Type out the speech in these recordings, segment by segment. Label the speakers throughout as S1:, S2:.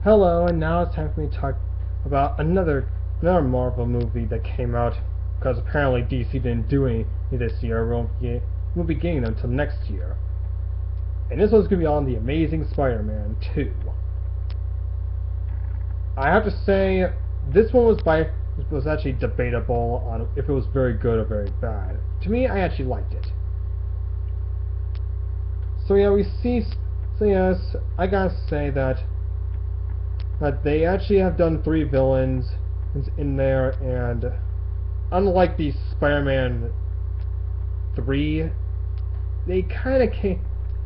S1: Hello, and now it's time for me to talk about another Marvel movie that came out because apparently DC didn't do any this year. Won't be getting them until next year. And this one's gonna be on the Amazing Spider-Man 2. I have to say, this one was actually debatable on if it was very good or very bad. To me, I actually liked it. So yeah, we see. So yes, I gotta say that they actually have done three villains in there, and unlike the Spider-Man 3, they kind of came.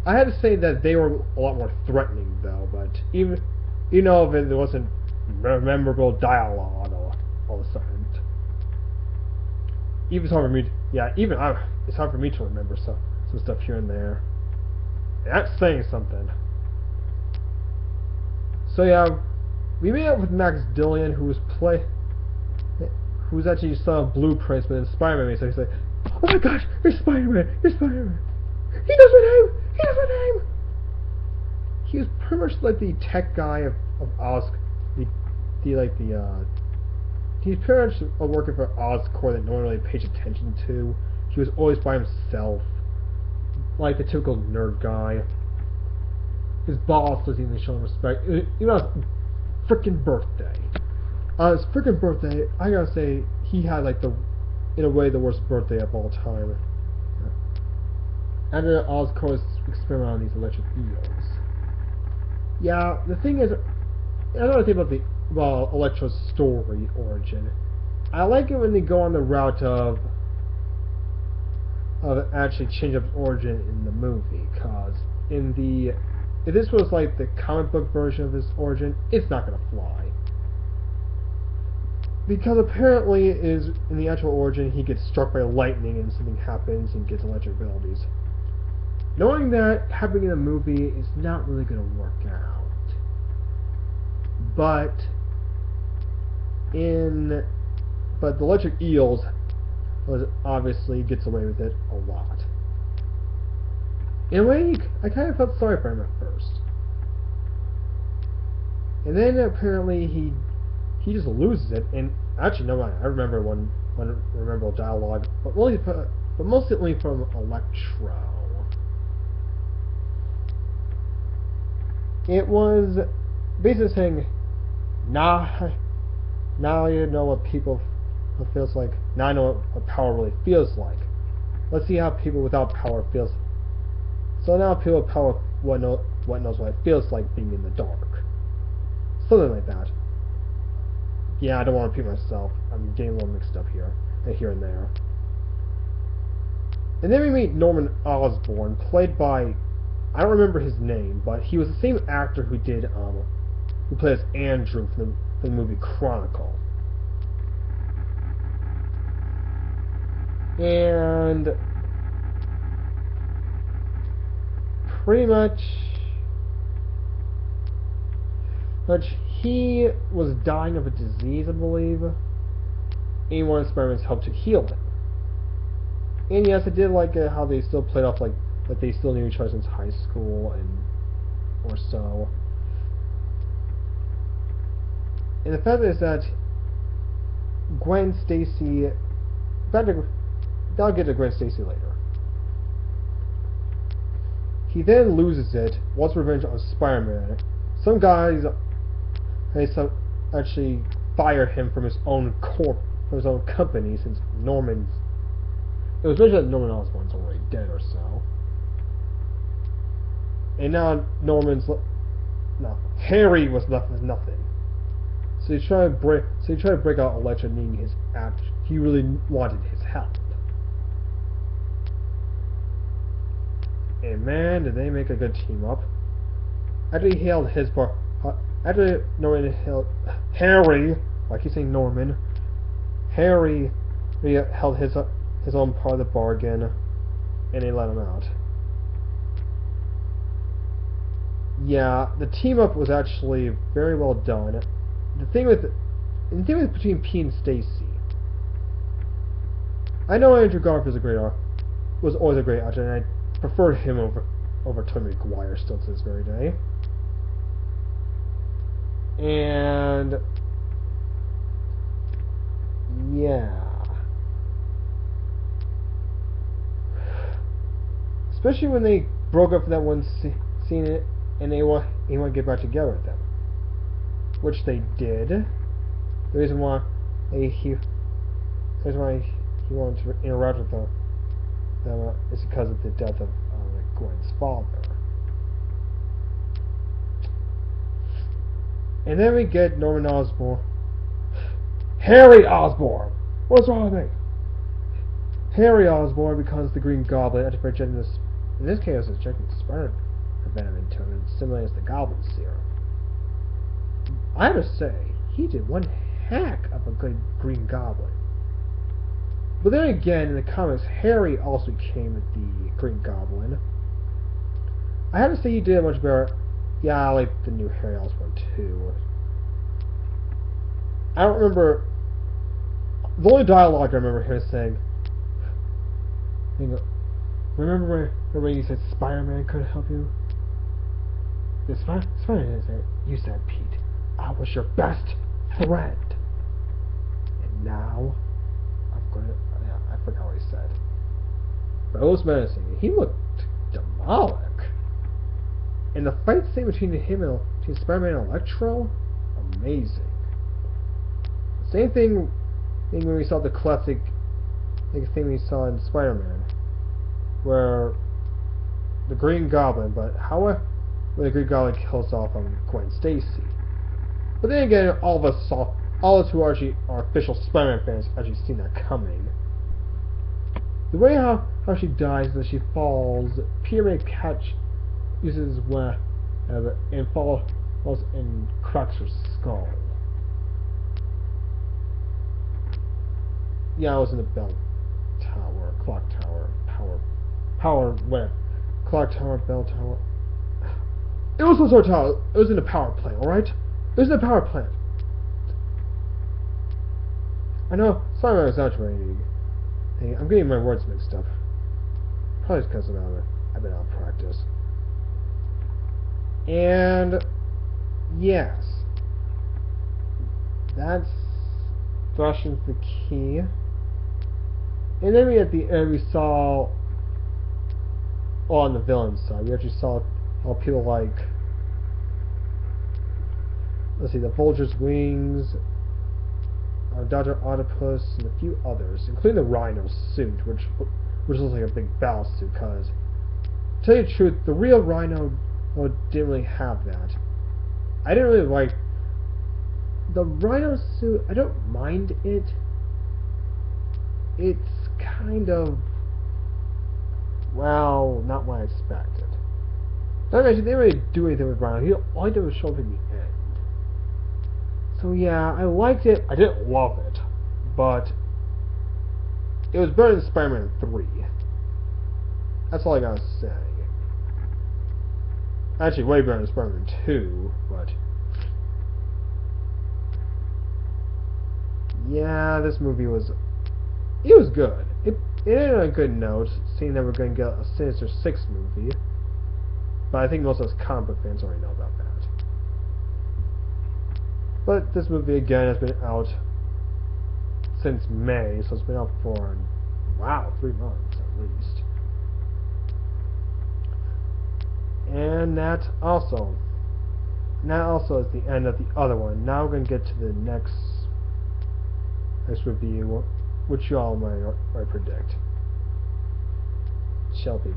S1: I had to say that they were a lot more threatening, though. But even if it wasn't memorable dialogue all of a sudden, even it's hard for me. It's hard for me to remember some stuff here and there. That's saying something. So yeah, we made up with Max Dillon, who's actually saw blueprints within Spider-Man. So he's like, "Oh my gosh, you're Spider-Man! You're Spider-Man! He knows my name! He knows my name!" He was pretty much like the tech guy of Oz, the he's pretty much working for Oscorp that no one really pays attention to. He was always by himself, like the typical nerd guy. His boss doesn't even show him respect. Even on his freaking birthday. On his freaking birthday, I gotta say, he had in a way, the worst birthday of all time. After Oscorp's experiment on these electric eels. Yeah, the thing is, another thing about Electro's story origin. I like it when they go on the route of actually change up origin in the movie, cause if this was like the comic book version of his origin, it's not gonna fly. Because apparently in the actual origin he gets struck by lightning and something happens and gets electric abilities. Knowing that happening in the movie is not really gonna work out. But the electric eels obviously gets away with it a lot. In a way, I kind of felt sorry for him at first. And then apparently he just loses it. And actually, no, I remember one memorable dialogue, but mostly from Electro. It was basically saying, now you know what what feels like. Now I know what power really feels like. Let's see how people without power feels. So now people with power knows what it feels like being in the dark. Something like that. Yeah, I don't want to repeat myself. I'm getting a little mixed up here and there. And then we meet Norman Osborn, played by, I don't remember his name, but he was the same actor who played as Andrew from the movie Chronicle. And pretty much he was dying of a disease, I believe, and he wanted Spider-Man's help to heal him. And yes, I did like how they still played off like they still knew each other since high school or so. And the fact is that Gwen Stacy, I'll get to Gwen Stacy later. He then loses it, wants revenge on Spider-Man. Some guys actually fire him from his own company, since it was mentioned that Norman Osborn's already dead or so. And now Harry was left with nothing. So he tried to break out Elektra, needing his act. He really wanted his help. And man, did they make a good team up. After Norman held Harry, I keep saying Norman, Harry held his own part of the bargain, and they let him out. Yeah, the team up was actually very well done. The thing between P and Stacy, I know Andrew Garfield was always a great actor, and I preferred him over Tobey Maguire still to this very day. And yeah. Especially when they broke up for that one scene and they want to get back together with them. Which they did. The reason why he wanted to interact with them is because of the death of Gwen's father. And then we get Norman Osborn. Harry Osborn! What's wrong with me? Harry Osborn becomes the Green Goblin after injecting this. In this case, it's injecting Spider venom into him, similar as the Goblin serum. I have to say, he did one heck of a good Green Goblin. But then again, in the comics, Harry also became the Green Goblin. I have to say, he did a much better. Yeah, I like the new Harry Osborn too. I don't remember. The only dialogue I remember him saying. Remember when you said Spider-Man could help you? Spider-Man said, you said, Pete, I was your best friend. And now, I'm going to... Yeah, I forgot what he said. But it was menacing. He looked demonic. And the fight scene between Spider-Man and Electro, amazing. Same thing when we saw the classic thing we saw in Spider-Man, where the Green Goblin, but however, when the Green Goblin kills off Gwen Stacy. But then again, all of us who actually are official Spider-Man fans actually seen that coming. The way how she dies is that she falls, Peter May uses his web and falls and cracks her skull. Yeah, I was in the bell tower, clock tower, power, whatever. Clock tower, bell tower. It was some sort of tower. It was in a power plant, alright? It was in a power plant. I know, sorry I'm exaggerating. Hey, I'm getting my words mixed up. Probably because I've been out of practice. And yes. That's Russian's the key. And then at the end we saw on the villain side, we actually saw all people like, let's see, the Vulture's Wings, Dr. Octopus, and a few others, including the Rhino suit, which looks like a big battle suit, because, to tell you the truth, the real Rhino didn't really have that. I didn't really like the Rhino suit. I don't mind it. It's kind of, well, not what I expected. Not actually, they didn't really do anything with Rhino. All he did was show up in the end. So yeah, I liked it. I didn't love it, but it was better than Spider-Man 3. That's all I gotta say. Actually, way better than Spider-Man 2, but yeah, this movie was good. It ended on a good note, seeing that we're going to get a Sinister Six movie. But I think most of us comic book fans already know about that. But this movie, again, has been out since May, so it's been out for, wow, 3 months at least. And that also is the end of the other one. Now we're going to get to the next review, which you all might predict. Shelby.